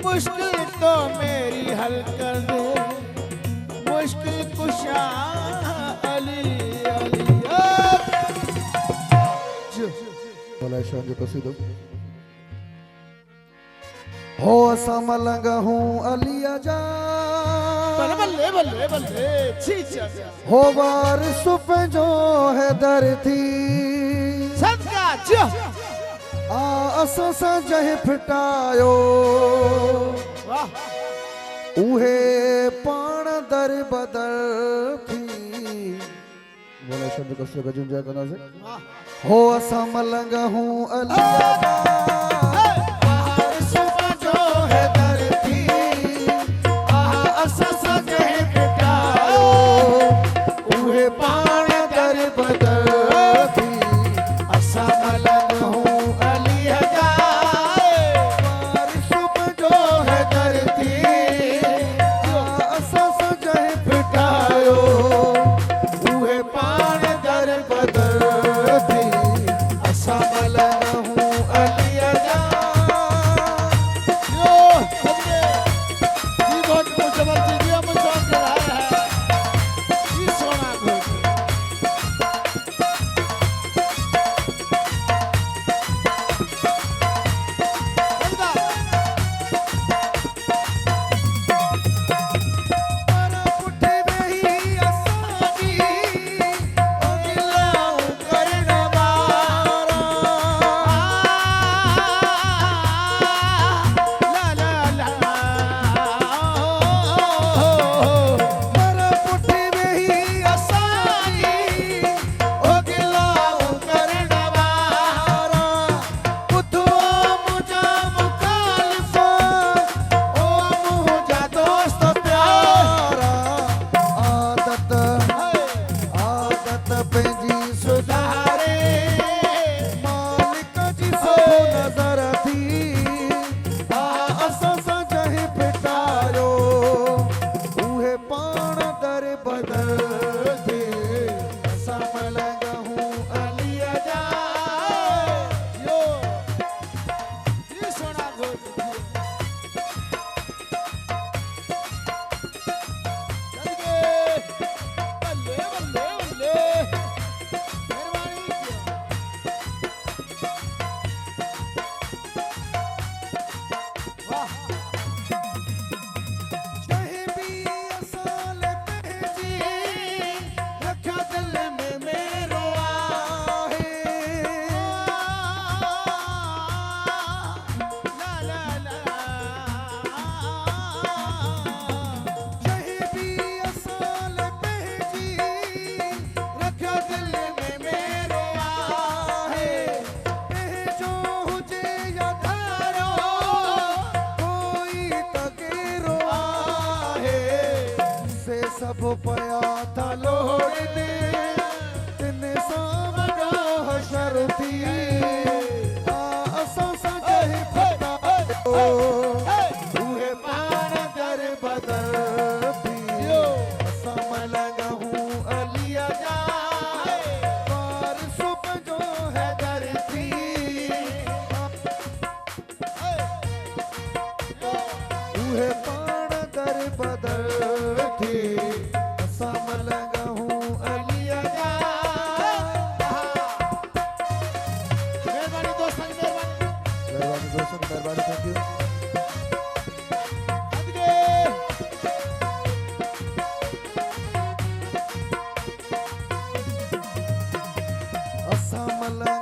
मुश्किल तो मेरी हल कर दे, मुश्किल कुशा अली अली। बोला शान जो कसीदो हो असा मलंग हूँ अलिया जा बल्ले बल्ले बल्ले छीचा हो वारिस पे जो है दर थी सदका जो आ असा सा जह फिटायो वाह उहे पाण दर बदर थी। बोला शान जो कसीदो का जुंजा करना से हो असा मलंग हूँ अलिया जा सब पया था लोड़ दे तिन सामना हशर थी असा सजह पता उहे पान दर बदर थी असा मलंग हूँ अलिया जा वारिस पे जो है दर थी उहे पान दर बदर थी Samala